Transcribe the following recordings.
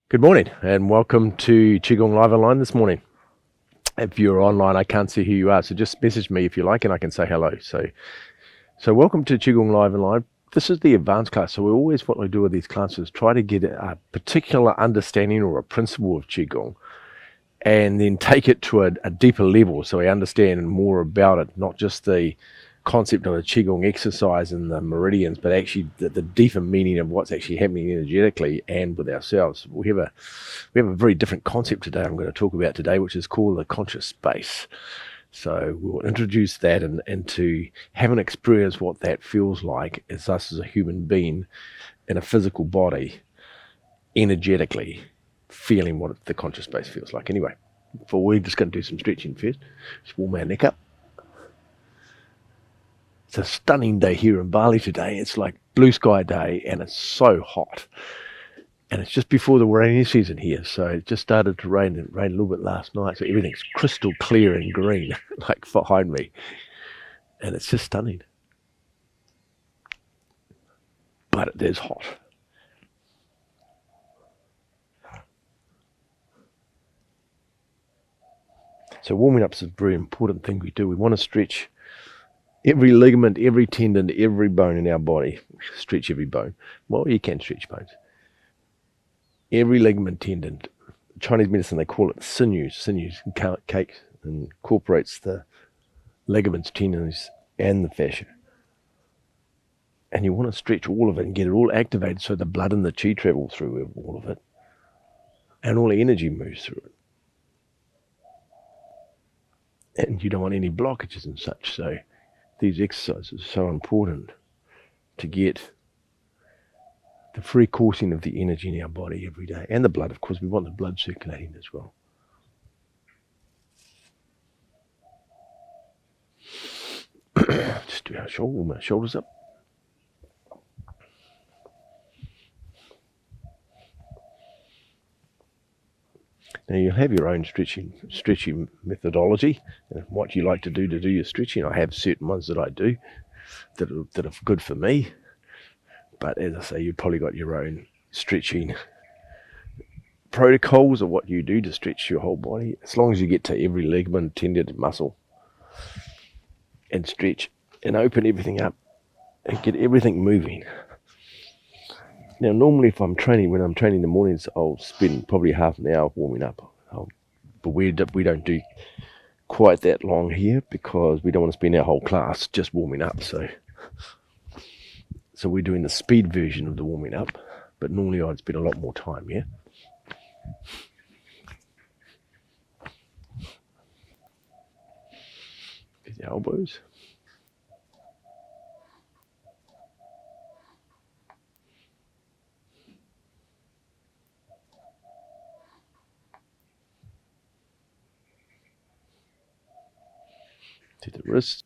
Good morning and welcome to Qigong Live Online this morning. If you're online, I can't see who you are, so just message me if you like and I can say hello. So welcome to Qigong Live Online. This is the advanced class, so what we do with these classes is try to get a particular understanding or a principle of Qigong and then take it to a deeper level so we understand more about it, not just the concept of a Qigong exercise and the meridians, but actually the deeper meaning of what's actually happening energetically and with ourselves. We have a very different concept today I'm going to talk about today, which is called the conscious space. So we'll introduce that and to have an experience what that feels like as us as a human being in a physical body, energetically feeling what the conscious space feels like. Anyway, we're just going to do some stretching first. Just warm our neck up. It's a stunning day here in Bali today. It's like blue sky day and it's so hot. And it's just before the rainy season here, so it just started to rain. It rained a little bit last night, so everything's crystal clear and green, like behind me. And it's just stunning. But it is hot. So warming up is a very important thing we do. We want to stretch every ligament, every tendon, every bone in our body. Stretch every bone. Well, you can stretch bones. Every ligament, tendon. Chinese medicine, they call it sinews. Sinews incorporates the ligaments, tendons, and the fascia. And you want to stretch all of it and get it all activated so the blood and the qi travel through all of it. And all the energy moves through it. And you don't want any blockages and such. So these exercises are so important to get the free coursing of the energy in our body every day. And the blood, of course. We want the blood circulating as well. Just do our shoulders up. Now you'll have your own stretching methodology, what you like to do your stretching. I have certain ones that I do that are good for me. But as I say, you've probably got your own stretching protocols of what you do to stretch your whole body. As long as you get to every ligament, tendon, muscle, and stretch and open everything up and get everything moving. Now, normally when I'm training in the mornings, I'll spend probably half an hour warming up. But we don't do quite that long here because we don't want to spend our whole class just warming up. So we're doing the speed version of the warming up. But normally I'd spend a lot more time, yeah? There's the elbows. To the wrists.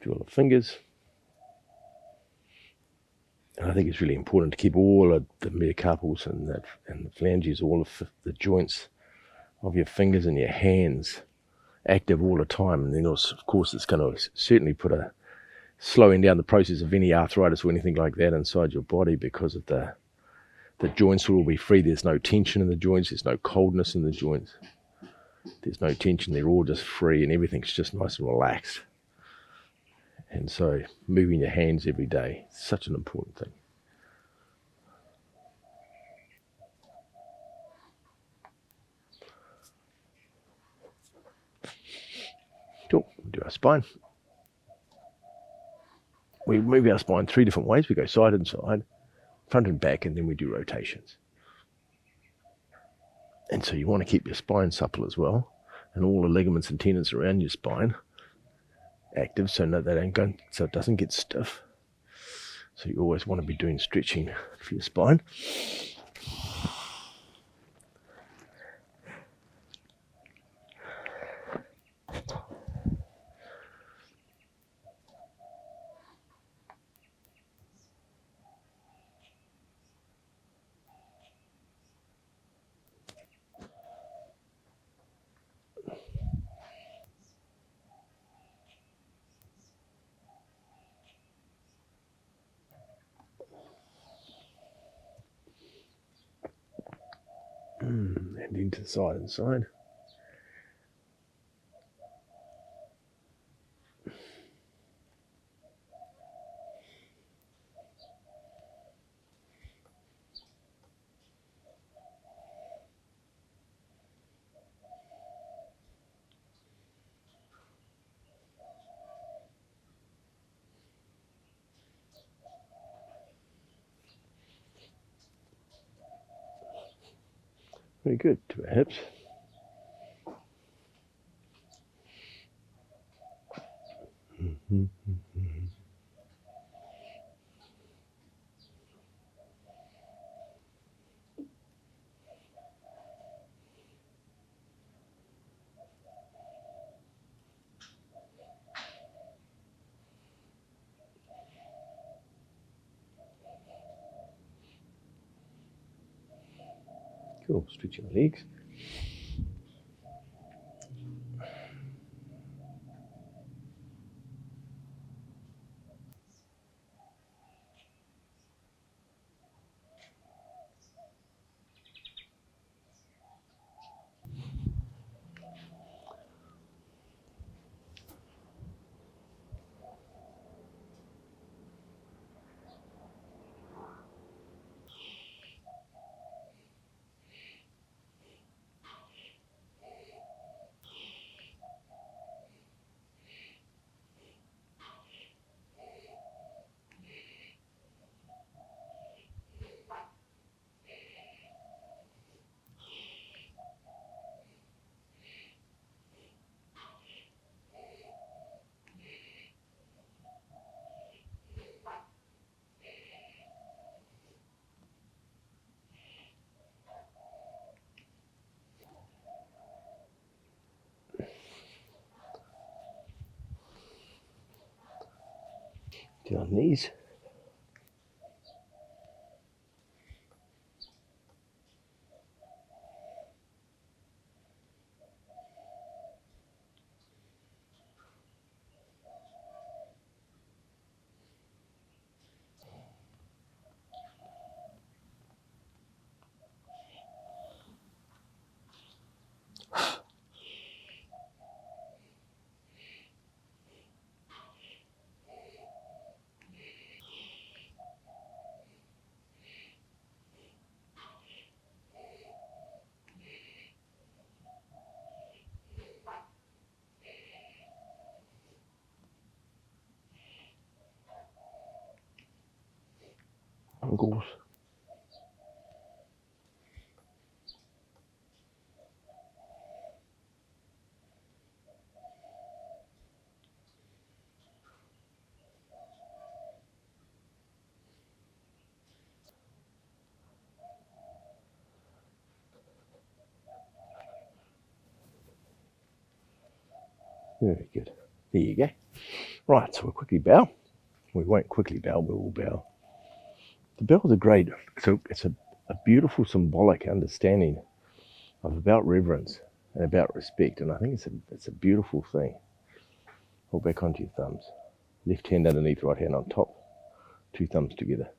To all the fingers. And I think it's really important to keep all of the metacarpals and the phalanges, all of the joints of your fingers and your hands active all the time. And then also, of course, it's going to certainly put a slowing down the process of any arthritis or anything like that inside your body because of the joints will all be free. There's no tension in the joints. There's no coldness in the joints. There's no tension. They're all just free and everything's just nice and relaxed. And so moving your hands every day is such an important thing. Cool. We'll do our spine. We move our spine 3 different ways. We go side and side, front and back, and then we do rotations. And so you want to keep your spine supple as well, and all the ligaments and tendons around your spine active so it doesn't get stiff. So you always want to be doing stretching for your spine. And into the side and side. Very good. To our hips. Cool. Stretching the legs. To our knees. Ankles. Very good. There you go. Right, so we'll quickly bow. We won't quickly bow, we will bow. The bells are great. So it's a beautiful symbolic understanding of about reverence and about respect. And I think it's a beautiful thing. Hold back onto your thumbs. Left hand underneath, right hand on top. Two thumbs together.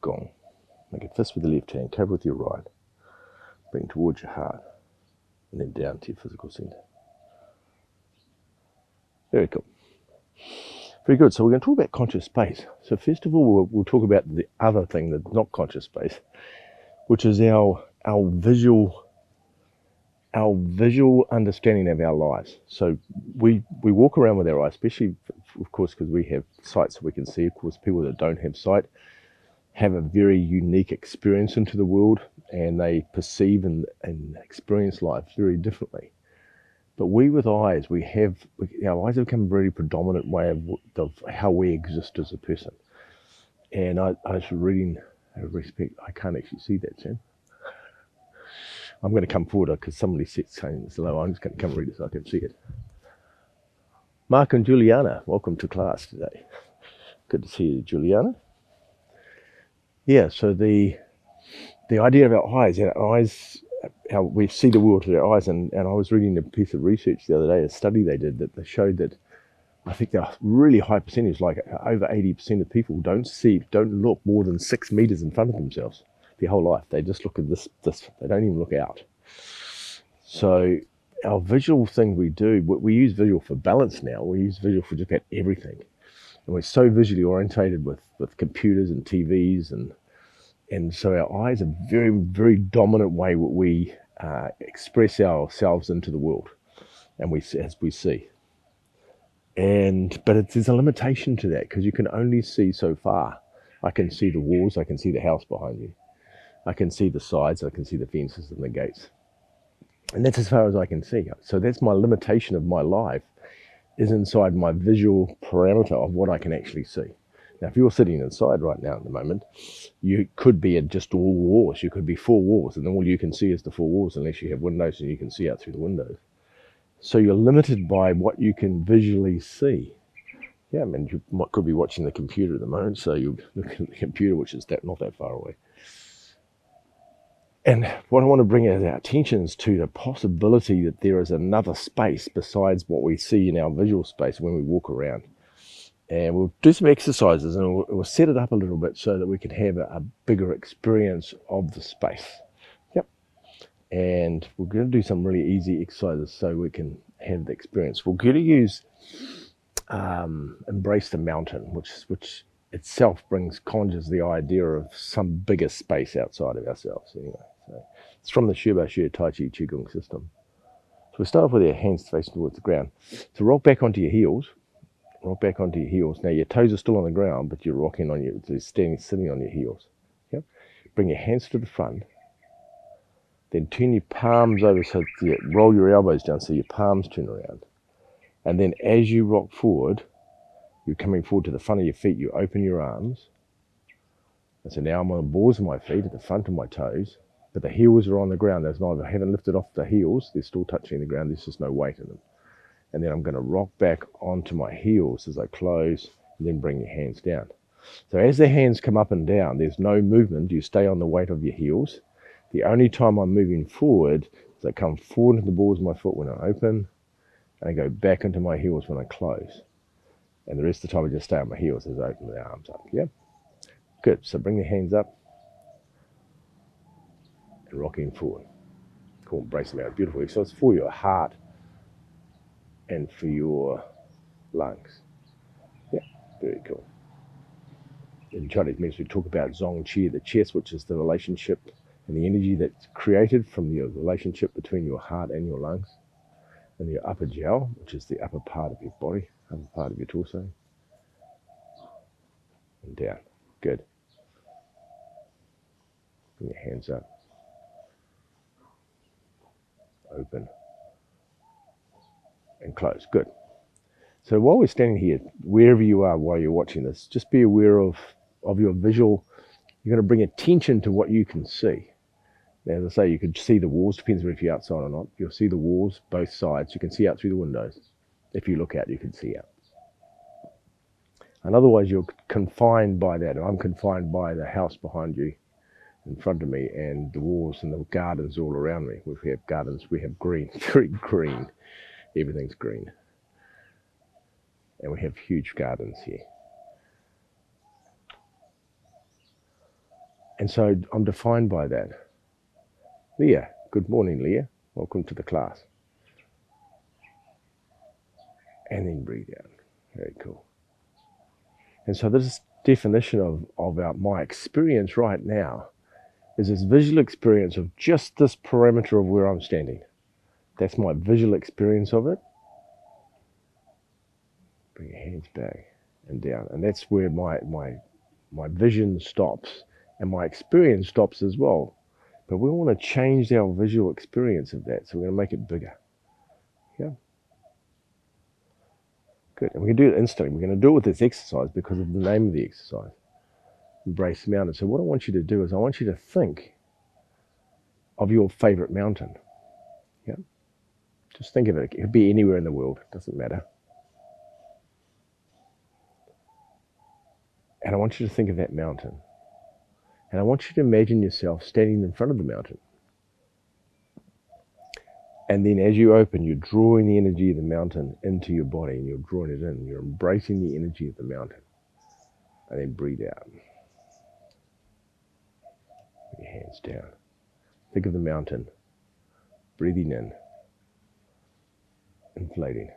Gong. Make a fist with the left hand, cover with your right. Bring towards your heart. And then down to your physical center. Very cool. Very good. So we're going to talk about conscious space. So first of all, we'll talk about the other thing that's not conscious space, which is our visual understanding of our lives. So we walk around with our eyes, especially, of course, because we have sight so we can see. Of course, people that don't have sight have a very unique experience into the world, and they perceive and experience life very differently. But we with eyes, our eyes have become a very predominant way of how we exist as a person. And I was reading, I can't actually see that, Sam. I'm going to come forward because somebody said saying it's low. I'm just going to come read it so I can see it. Mark and Juliana, welcome to class today. Good to see you, Juliana. Yeah, so the idea of our eyes, how we see the world through our eyes, and I was reading a piece of research the other day, a study they did that showed that I think a really high percentage, like over 80% of people don't look more than 6 meters in front of themselves. their whole life. They just look at this. They don't even look out. So our visual thing we use visual for balance now. We use visual for just about everything. And we're so visually orientated with computers and TVs, and so our eyes are very, very dominant way what we express ourselves into the world, and as we see. But there's a limitation to that, because you can only see so far. I can see the walls, I can see the house behind you, I can see the sides, I can see the fences and the gates, and that's as far as I can see. So that's my limitation of my life, is inside my visual parameter of what I can actually see. Now, if you're sitting inside right now at the moment, you could be at just all walls. You could be four walls, and then all you can see is the four walls, unless you have windows and you can see out through the windows. So you're limited by what you can visually see. Yeah, I mean, you could be watching the computer at the moment, so you look at the computer, which is not that far away. And what I want to bring our attention is to the possibility that there is another space besides what we see in our visual space when we walk around. And we'll do some exercises, and we'll set it up a little bit so that we can have a bigger experience of the space. Yep. And we're going to do some really easy exercises so we can have the experience. We're going to use embrace the mountain, which itself conjures the idea of some bigger space outside of ourselves. Anyway, so it's from the Taiji Qi Gong system. So we start off with our hands facing towards the ground. So rock back onto your heels. Rock back onto your heels. Now your toes are still on the ground, but you're rocking on sitting on your heels. Yep. Bring your hands to the front. Then turn your palms over, so roll your elbows down so your palms turn around. And then as you rock forward, you're coming forward to the front of your feet. You open your arms. And so now I'm on the balls of my feet at the front of my toes, but the heels are on the ground. I haven't lifted off the heels. They're still touching the ground. There's just no weight in them. And then I'm going to rock back onto my heels as I close, and then bring your hands down. So as the hands come up and down, there's no movement. You stay on the weight of your heels. The only time I'm moving forward is I come forward into the balls of my foot when I open, and I go back into my heels when I close. And the rest of the time I just stay on my heels as I open the arms up. Yeah? Good. So bring the hands up and rocking forward. Cool. Embrace them out beautifully. So it's for your heart and for your lungs. Yeah, very cool. In Chinese medicine, we talk about Zhong Qi, the chest, which is the relationship and the energy that's created from the relationship between your heart and your lungs, and your upper jiao, which is the upper part of your body, upper part of your torso, and down. Good. Bring your hands up. Open. And close. Good. So while we're standing here, wherever you are while you're watching this, just be aware of your visual. You're going to bring attention to what you can see. Now, as I say, you could see the walls, depends if you're outside or not. You'll see the walls, both sides. You can see out through the windows. If you look out, you can see out. And otherwise, you're confined by that. I'm confined by the house behind you, in front of me, and the walls and the gardens all around me. We have gardens, we have green, very green. Everything's green. And we have huge gardens here. And so I'm defined by that. Leah, good morning, Leah. Welcome to the class. And then breathe out. Very cool. And so this definition of my experience right now is this visual experience of just this parameter of where I'm standing. That's my visual experience of it. Bring your hands back and down. And that's where my vision stops, and my experience stops as well. But we want to change our visual experience of that, so we're going to make it bigger. Yeah. Good. And we can do it instantly. We're going to do it with this exercise because of the name of the exercise. Embrace the mountain. So what I want you to do is I want you to think of your favorite mountain. Yeah. Just think of it. It could be anywhere in the world. It doesn't matter. And I want you to think of that mountain. And I want you to imagine yourself standing in front of the mountain. And then as you open, you're drawing the energy of the mountain into your body, and you're drawing it in. You're embracing the energy of the mountain. And then breathe out. Put your hands down. Think of the mountain. Breathing in, inflating.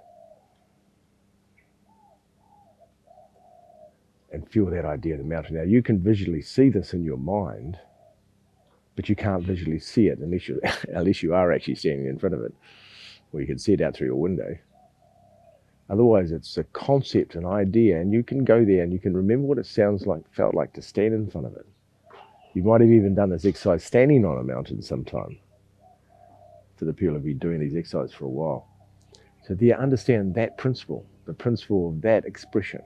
And feel that idea of the mountain. Now, you can visually see this in your mind, but you can't visually see it unless you are actually standing in front of it, or you can see it out through your window. Otherwise, it's a concept, an idea, and you can go there and you can remember what it felt like to stand in front of it. You might have even done this exercise standing on a mountain sometime, for the people who've been doing these exercises for a while. So do you understand that principle, the principle of that expression,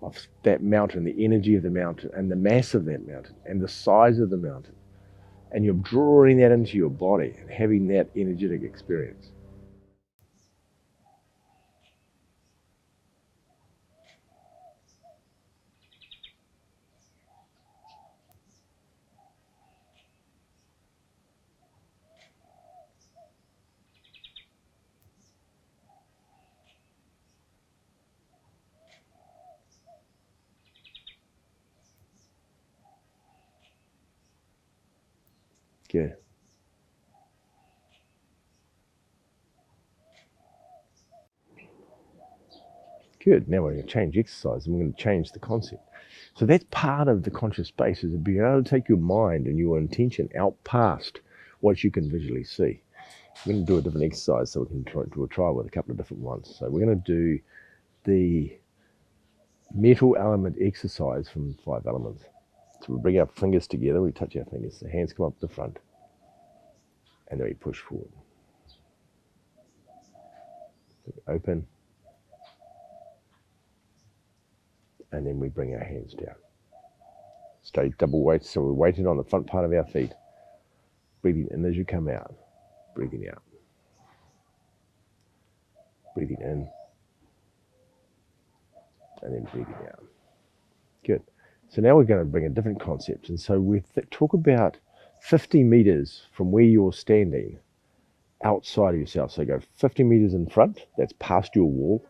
of that mountain, the energy of the mountain, and the mass of that mountain, and the size of the mountain, and you're drawing that into your body and having that energetic experience. Good. Good. Now we're going to change exercise and we're going to change the concept. So that's part of the conscious space, is being able to take your mind and your intention out past what you can visually see. We're going to do a different exercise, so we can do a trial with a couple of different ones. So we're going to do the metal element exercise from 5 elements. So we bring our fingers together, we touch our fingers, the hands come up the front, and then we push forward. So we open, and then we bring our hands down. Stay double weight, so we're weighted on the front part of our feet. Breathing in as you come out, breathing out. Breathing in, and then breathing out. Good. So now we're going to bring a different concept. And so we talk about 50 meters from where you're standing outside of yourself. So go 50 meters in front, that's past your wall.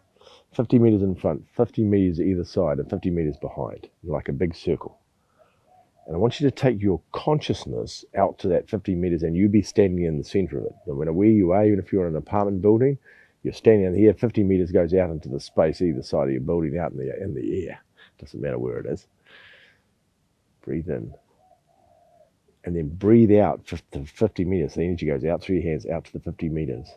50 meters in front, 50 meters either side, and 50 meters behind, like a big circle. And I want you to take your consciousness out to that 50 meters and you be standing in the center of it. No matter where you are, even if you're in an apartment building, you're standing in here, 50 meters goes out into the space either side of your building, out in the air. Doesn't matter where it is. Breathe in. And then breathe out to 50 meters. The energy goes out through your hands, out to the 50 meters.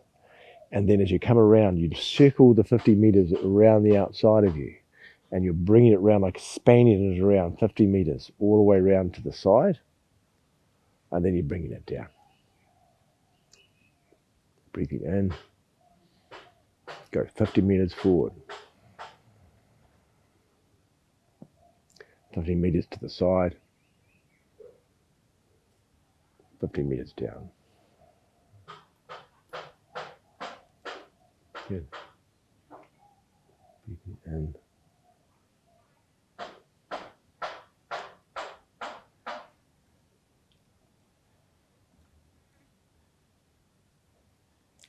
And then as you come around, you circle the 50 meters around the outside of you. And you're bringing it around, like spanning it around 50 meters, all the way around to the side. And then you're bringing it down. Breathing in. Go 50 meters forward. 50 meters to the side. 50 meters down. Good. Breathing in.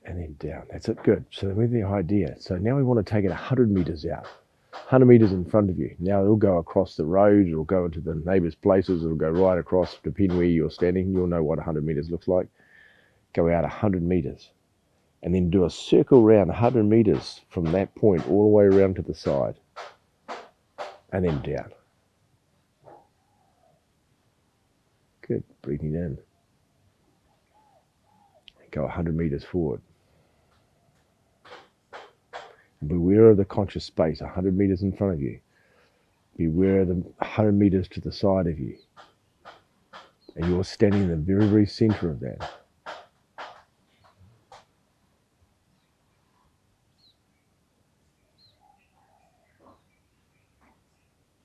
And then down. That's it. Good. So with the idea. So now we want to take it 100 meters out. 100 meters in front of you. Now it'll go across the road, it'll go into the neighbours' places, it'll go right across, depending where you're standing. You'll know what 100 meters looks like. Go out 100 meters. And then do a circle around 100 meters from that point all the way around to the side. And then down. Good. Breathing in. Go 100 meters forward. Beware of the conscious space 100 meters in front of you. Beware of the 100 meters to the side of you. And you're standing in the very, very center of that.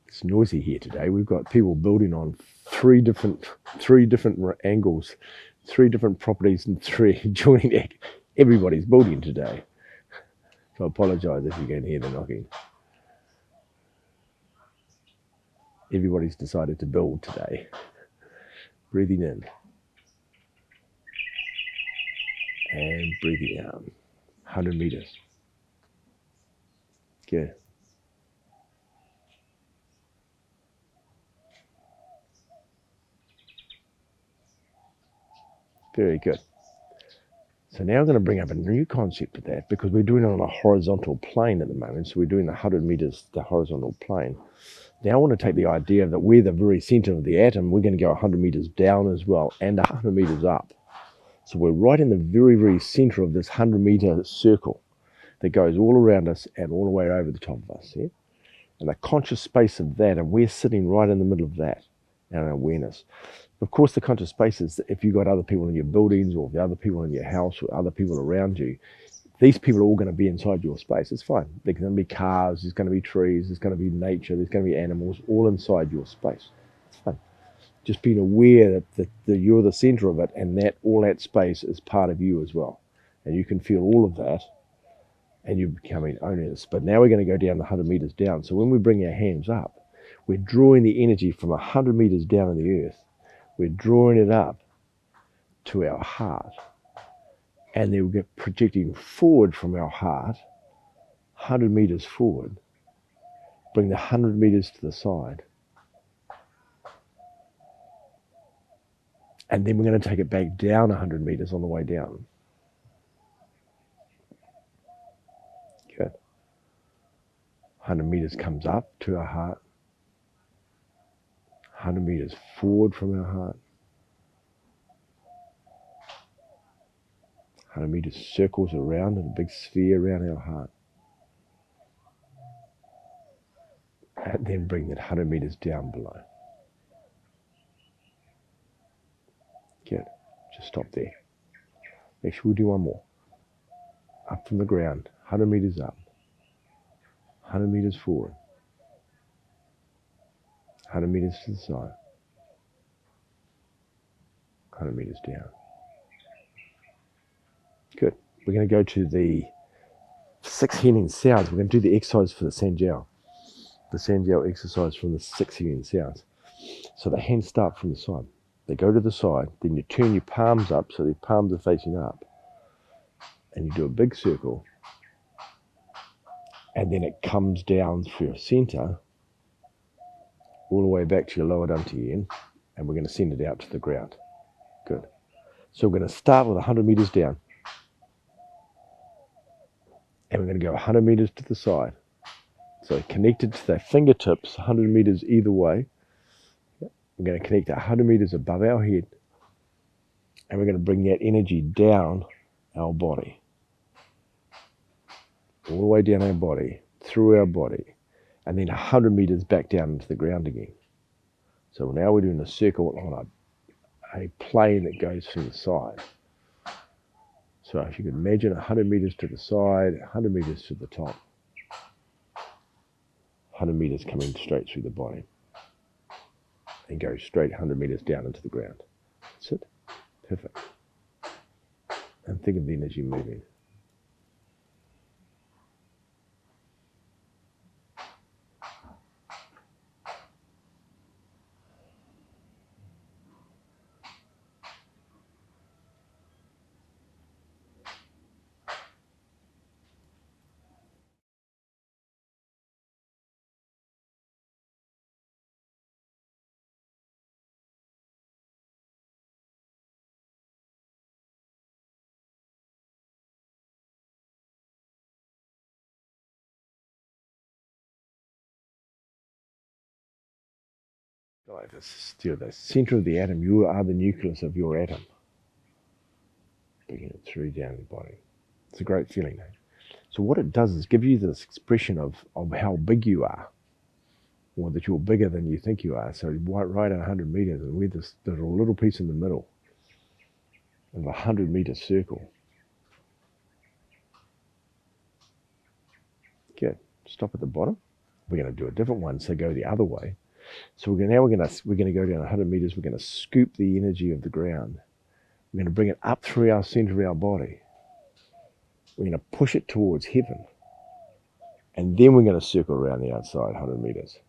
It's noisy here today. We've got people building on three different angles, 3 different properties, and 3 joining. Everybody's building today. So I apologise if you can hear the knocking. Everybody's decided to build today. Breathing in. And breathing out. 100 meters. Good. Very good. So now I'm going to bring up a new concept of that, because we're doing it on a horizontal plane at the moment. So we're doing the 100 meters, the horizontal plane. Now I want to take the idea that we're the very center of the atom. We're going to go 100 meters down as well, and 100 meters up. So we're right in the very, very center of this 100-meter circle that goes all around us and all the way over the top of us. Yeah? And the conscious space of that, and we're sitting right in the middle of that, in our awareness. Of course, the conscious space is if you've got other people in your buildings, or the other people in your house, or other people around you, these people are all going to be inside your space. It's fine. There's going to be cars, there's going to be trees, there's going to be nature, there's going to be animals, all inside your space. It's fine. Just being aware that you're the center of it, and that all that space is part of you as well. And you can feel all of that, and you're becoming owners. But now we're going to go down the 100 meters down. So when we bring our hands up, we're drawing the energy from 100 meters down in the earth. We're drawing it up to our heart. And then we get projecting forward from our heart, 100 meters forward. Bring the 100 meters to the side. And then we're going to take it back down 100 meters on the way down. Good. 100 meters comes up to our heart. 100 meters forward from our heart. 100 meters circles around in a big sphere around our heart. And then bring that 100 meters down below. Good. Just stop there. Next we'll do one more. Up from the ground, 100 meters up. 100 meters forward. 100 meters to the side. 100 meters down. Good. We're going to go to the 6 healing sounds. We're going to do the exercise for the Sanjiao. The Sanjiao exercise from the 6 healing sounds. So the hands start from the side. They go to the side. Then you turn your palms up so the palms are facing up. And you do a big circle. And then it comes down through your center, all the way back to your lower dantian. And we're going to send it out to the ground. Good. So we're going to start with 100 meters down. And we're going to go 100 meters to the side. So connected to the fingertips, 100 meters either way. We're going to connect 100 meters above our head. And we're going to bring that energy down our body. All the way down our body, through our body. And then 100 meters back down into the ground again. So now we're doing a circle on a plane that goes from the side. So if you could imagine 100 meters to the side, 100 meters to the top. 100 meters coming straight through the body. And go straight 100 meters down into the ground. That's it. Perfect. And think of the energy moving. Like this, still the center of the atom. You are the nucleus of your atom. Bringing it through down the body. It's a great feeling, eh? So what it does is give you this expression of how big you are, or that you're bigger than you think you are. So right at 100 meters, and we're this little piece in the middle of a 100-meter circle. Good. Stop at the bottom. We're going to do a different one, so go the other way. So we're going to go down 100 meters. We're going to scoop the energy of the ground. We're going to bring it up through our center of our body. We're going to push it towards heaven. And then we're going to circle around the outside 100 meters.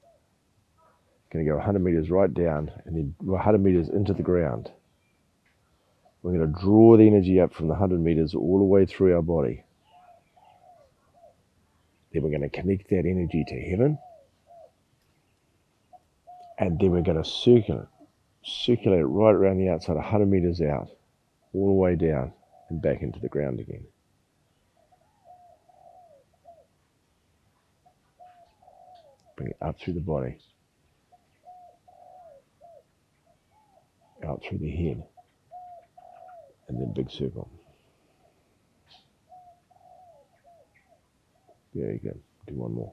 Going to go 100 meters right down and then 100 meters into the ground. We're going to draw the energy up from the 100 meters all the way through our body. Then we're going to connect that energy to heaven. And then we're going to circulate it right around the outside, 100 meters out. all the way down and back into the ground again. Bring it up through the body, out through the head, and then big circle. Very good. Do one more.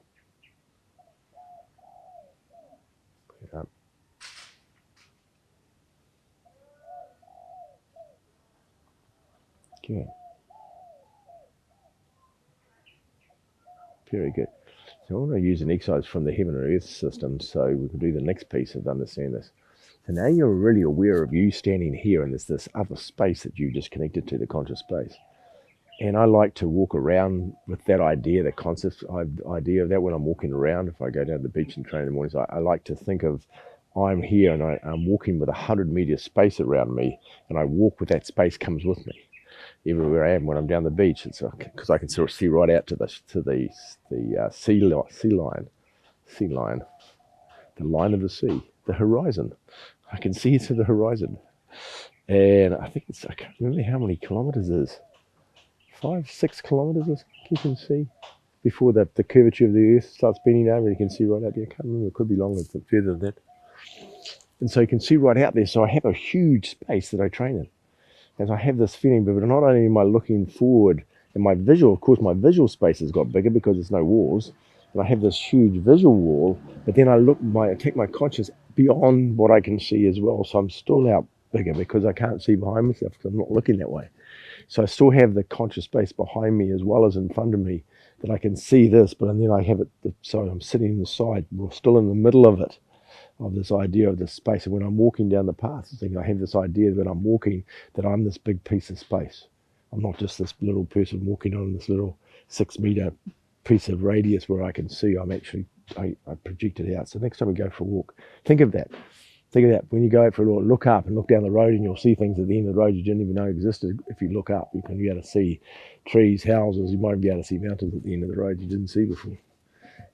Bring it up. Good. Very good. So I want to use an exercise from the heaven and earth system so we can do the next piece of understand this. So now you're really aware of you standing here and there's this other space that you just connected to, the conscious space. And I like to walk around with that idea, the concept idea of that when I'm walking around. If I go down to the beach and train in the mornings, I like to think of I'm here and I'm walking with 100-meter space around me, and I walk with that space comes with me everywhere I am. When I'm down the beach, it's because I can sort of see right out to the sea line, the line of the sea, the horizon. I can see to the horizon, and I think I can't remember how many kilometers it is. 5-6 kilometers you can see before the curvature of the earth starts bending over. You can see right out there. I can't remember, it could be longer, but further than that. And so you can see right out there. So I have a huge space that I train in. And I have this feeling, but not only am I looking forward, and my visual, of course, my visual space has got bigger because there's no walls. And I have this huge visual wall, but then I take my conscious beyond what I can see as well. So I'm still out bigger because I can't see behind myself because I'm not looking that way. So I still have the conscious space behind me as well as in front of me that I can see this, but then I have it, so I'm sitting in the side, we're still in the middle of it, of this idea of this space. And when I'm walking down the path, I have this idea that I'm walking, that I'm this big piece of space. I'm not just this little person walking on this little 6-meter piece of radius where I can see. I project it out. So next time we go for a walk, think of that. Think of that. When you go out for a walk, look up and look down the road, and you'll see things at the end of the road you didn't even know existed. If you look up, you can be able to see trees, houses. You might be able to see mountains at the end of the road you didn't see before.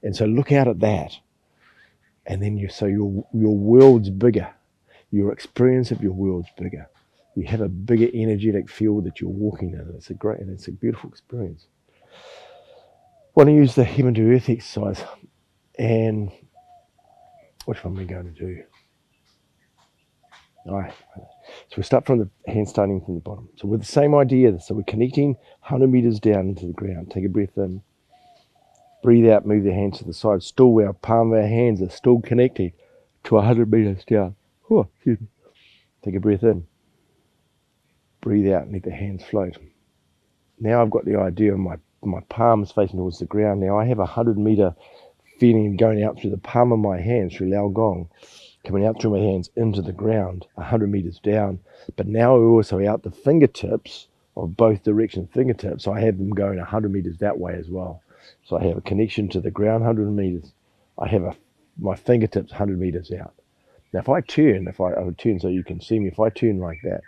And so look out at that. And then your world's bigger. Your experience of your world's bigger. You have a bigger energetic field that you're walking in. It's a beautiful experience. I want to use the heaven to earth exercise. And which one are we going to do? All right. So we start from the hand starting from the bottom. So with the same idea, so we're connecting 100 meters down into the ground. Take a breath in. Breathe out, move the hands to the side. Still, our palm of our hands are still connecting to 100 meters down. Oh, excuse me. Take a breath in. Breathe out and let the hands float. Now I've got the idea of my palms facing towards the ground. Now I have 100-meter feeling going out through the palm of my hands, through Lao Gong, coming out through my hands into the ground, 100 meters down. But now we're also out the fingertips of both directions, fingertips. So I have them going 100 meters that way as well. So I have a connection to the ground 100 meters. I have my fingertips 100 meters out. Now if I would turn so you can see me, if I turn like that,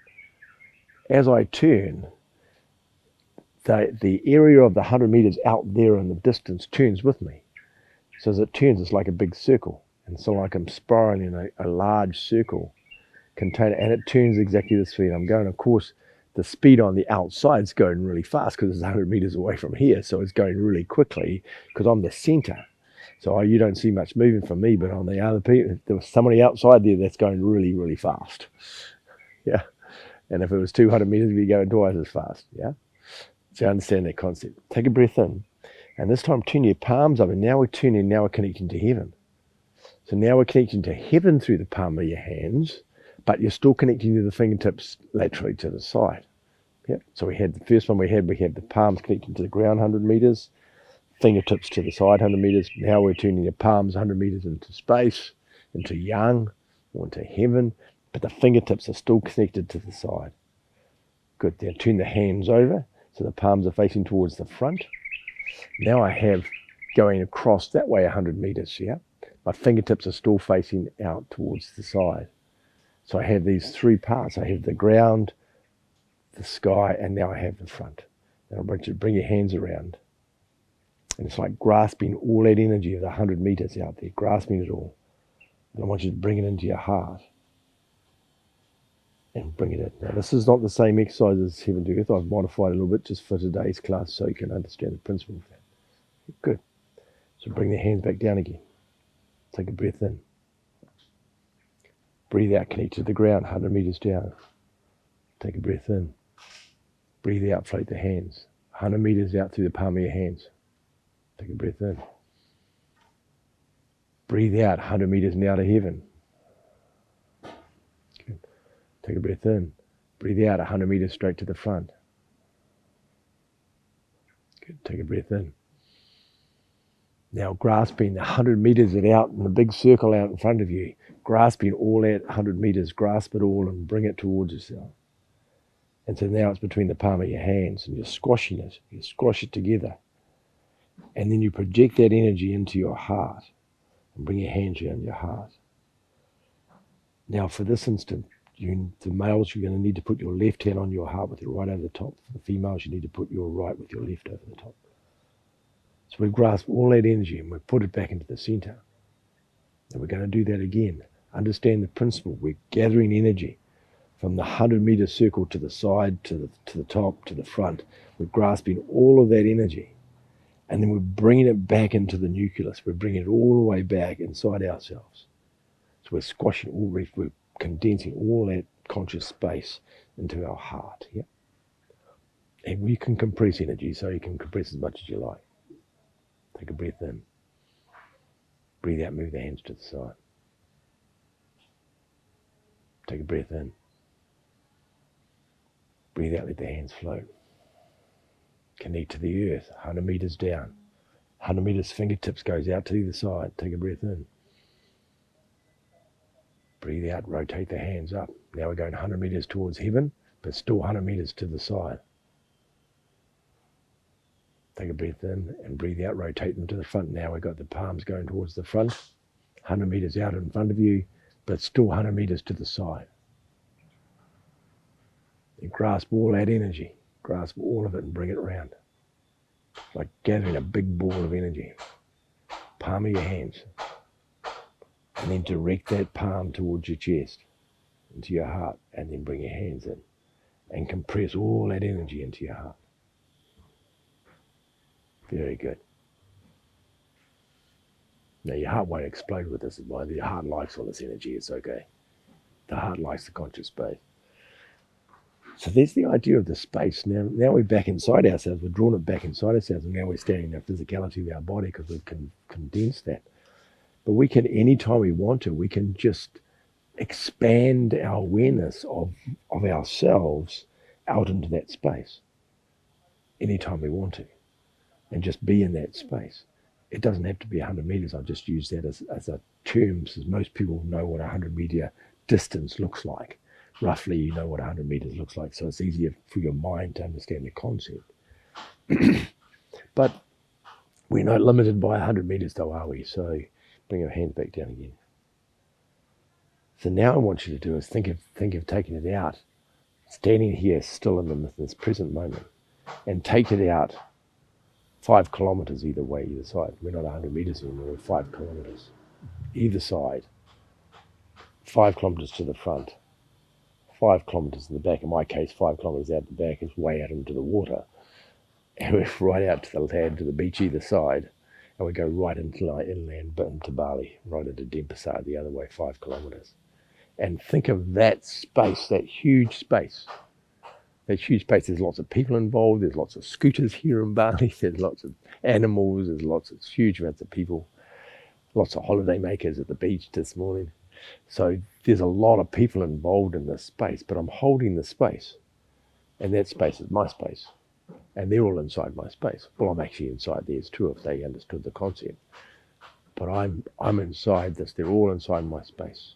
as I turn, the area of the 100 meters out there in the distance turns with me. So as it turns, it's like a big circle. And so like I'm spiraling in a large circle container, and it turns exactly the speed I'm going. Of course, the speed on the outside's going really fast because it's 100 meters away from here. So it's going really quickly because I'm the center. So you don't see much moving from me, but on the other people, there was somebody outside there that's going really, really fast. Yeah. And if it was 200 meters, we'd be going twice as fast. Yeah. So you understand that concept. Take a breath in. And this time turn your palms up, and now we're connecting to heaven. So now we're connecting to heaven through the palm of your hands, but you're still connecting to the fingertips laterally to the side. Yeah. So we had the first one we had the palms connecting to the ground 100 meters, fingertips to the side 100 meters. Now we're turning your palms 100 meters into space, into yang, or into heaven, but the fingertips are still connected to the side. Good. Now turn the hands over so the palms are facing towards the front. Now I have going across that way 100 meters, yeah? My fingertips are still facing out towards the side. So I have these three parts. I have the ground, the sky, and now I have the front. Now I want you to bring your hands around. And it's like grasping all that energy of the 100 meters out there, grasping it all. And I want you to bring it into your heart. and bring it in. Now, this is not the same exercise as heaven to earth. I've modified it a little bit just for today's class so you can understand the principle of that. Good. So bring the hands back down again. Take a breath in. Breathe out, connect to the ground, 100 meters down. Take a breath in. Breathe out, float the hands. 100 meters out through the palm of your hands. Take a breath in. Breathe out, 100 meters now to heaven. Good. Take a breath in. Breathe out, 100 meters straight to the front. Good. Take a breath in. Now grasping the 100 meters that out in the big circle out in front of you, grasping all that 100 meters, grasp it all and bring it towards yourself. And so now it's between the palm of your hands and you're squashing it. You squash it together. And then you project that energy into your heart and bring your hands around your heart. Now for this instant, the males, you're going to need to put your left hand on your heart with your right over the top. For the females, you need to put your right with your left over the top. So we grasp all that energy and we put it back into the center. And we're going to do that again. Understand the principle. We're gathering energy from the 100 meter circle to the side, to the top, to the front. We're grasping all of that energy. And then we're bringing it back into the nucleus. We're bringing it all the way back inside ourselves. So we're squashing we're condensing all that conscious space into our heart. Yeah? And we can compress energy, so you can compress as much as you like. Take a breath in. Breathe out, move the hands to the side. Take a breath in. Breathe out, let the hands float. Connect to the earth, 100 meters down. 100 meters, fingertips goes out to either side. Take a breath in. Breathe out, rotate the hands up. Now we're going 100 meters towards heaven, but still 100 meters to the side. Take a breath in and breathe out, rotate them to the front. Now we've got the palms going towards the front. 100 meters out in front of you, but still 100 meters to the side. You grasp all that energy, grasp all of it and bring it around. It's like gathering a big ball of energy. Palm of your hands. And then direct that palm towards your chest, into your heart, and then bring your hands in. And compress all that energy into your heart. Very good. Now your heart won't explode with this. Your heart likes all this energy, it's okay. The heart likes the conscious space. So there's the idea of the space. Now we're back inside ourselves. We've drawn it back inside ourselves, and now we're standing in the physicality of our body because we've condensed that. But we can, anytime we want to, we can just expand our awareness of ourselves out into that space anytime we want to, and just be in that space. It doesn't have to be 100 meters. I've just used that as a term, because most people know what a 100 meter distance looks like. Roughly, you know what 100 meters looks like, so it's easier for your mind to understand the concept. But we're not limited by 100 meters, though, are we? So bring your hands back down again. So now I want you to do is think of taking it out, standing here still in this present moment, and take it out 5 kilometers either way, either side. We're not 100 meters anymore, we're 5 kilometers. Either side. 5 kilometers to the front. 5 kilometers in the back. In my case, 5 kilometers out the back is way out into the water. And we're right out to the land, to the beach either side. And we go right into inland, but into Bali, right into Denpasar the other way, 5 kilometers. And think of that space, that huge space. That huge space, there's lots of people involved, there's lots of scooters here in Bali, there's lots of animals, there's huge amounts of people, lots of holiday makers at the beach this morning. So there's a lot of people involved in this space, but I'm holding the space. And that space is my space. And they're all inside my space. Well, I'm actually inside theirs too, if they understood the concept. But I'm inside this. They're all inside my space.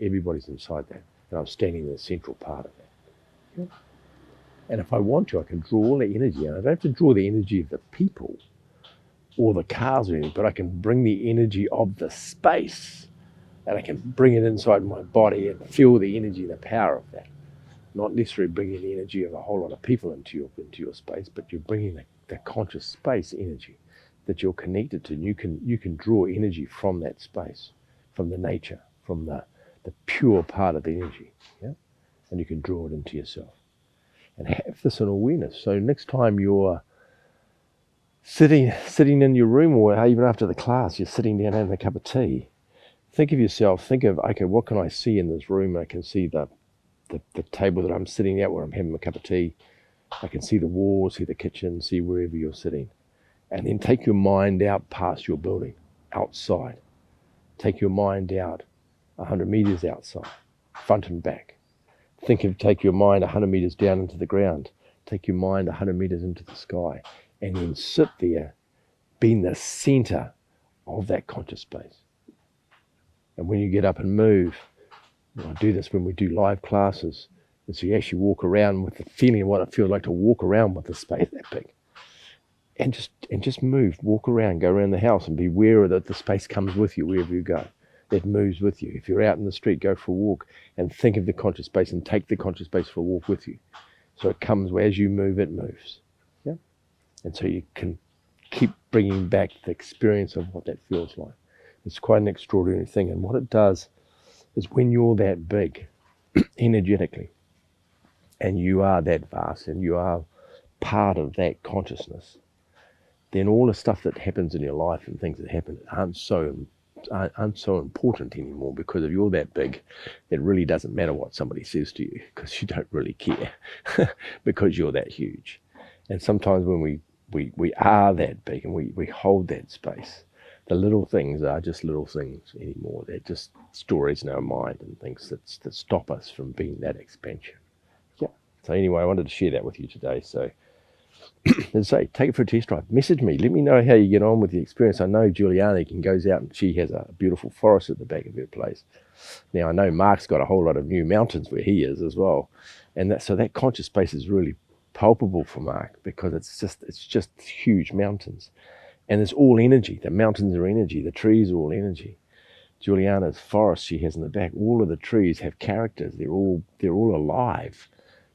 Everybody's inside that. And I'm standing in the central part of that. Yeah. And if I want to, I can draw all the energy. And I don't have to draw the energy of the people or the cars or anything, but I can bring the energy of the space. And I can bring it inside my body and feel the energy, the power of that. Not necessarily bringing the energy of a whole lot of people into your space, but you're bringing the conscious space energy that you're connected to. And you can draw energy from that space, from the nature, from the pure part of the energy. Yeah? and you can draw it into yourself. And have this in awareness. So next time you're sitting in your room, or even after the class, you're sitting down having a cup of tea, think of yourself, think of, okay, what can I see in this room? I can see the table that I'm sitting at where I'm having a cup of tea. I can see the walls, see the kitchen, see wherever you're sitting. And then take your mind out past your building, outside. Take your mind out 100 meters outside, front and back. Take your mind 100 meters down into the ground. Take your mind 100 meters into the sky. And then sit there, being the center of that conscious space. And when you get up and move, I do this when we do live classes, and so you actually walk around with the feeling of what it feels like to walk around with the space that big. And just move, walk around, go around the house and be aware that the space comes with you wherever you go. It moves with you. If you're out in the street, go for a walk and think of the conscious space and take the conscious space for a walk with you. So it comes, as you move, it moves. Yeah? And so you can keep bringing back the experience of what that feels like. It's quite an extraordinary thing. And what it does is when you're that big, energetically, and you are that vast, and you are part of that consciousness, then all the stuff that happens in your life and things that happen aren't so important anymore, because if you're that big, it really doesn't matter what somebody says to you, because you don't really care because you're that huge. And sometimes when we are that big and we hold that space, the little things are just little things anymore. They're just stories in our mind and things that stop us from being that expansion. Yeah. So anyway, I wanted to share that with you today. So as I say, take it for a test drive. Message me. Let me know how you get on with the experience. I know Juliana goes out and she has a beautiful forest at the back of her place. Now, I know Mark's got a whole lot of new mountains where he is as well. And so that conscious space is really palpable for Mark, because it's just huge mountains. And it's all energy. The mountains are energy. The trees are all energy. Juliana's forest she has in the back, all of the trees have characters. They're all alive.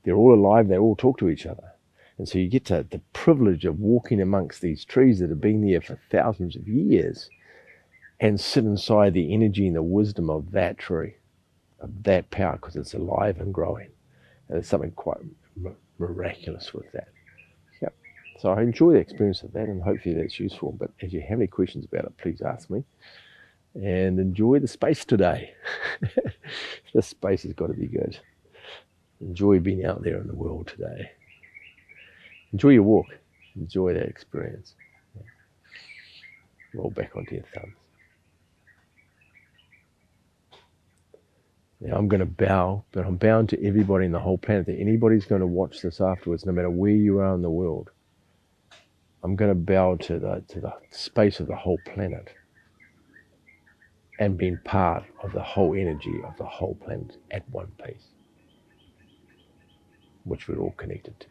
They're all alive. They all talk to each other. And so you get to the privilege of walking amongst these trees that have been there for thousands of years and sit inside the energy and the wisdom of that tree, of that power, because it's alive and growing. And there's something quite miraculous with that. Yep. So I enjoy the experience of that, and hopefully that's useful. But if you have any questions about it, please ask me. And enjoy the space today. This space has got to be good. Enjoy being out there in the world today. Enjoy your walk. Enjoy that experience. Roll back onto your thumbs. Now I'm going to bow, but I'm bound to everybody in the whole planet. That anybody's going to watch this afterwards, no matter where you are in the world, I'm going to bow to the space of the whole planet and being part of the whole energy of the whole planet at one piece, which we're all connected to.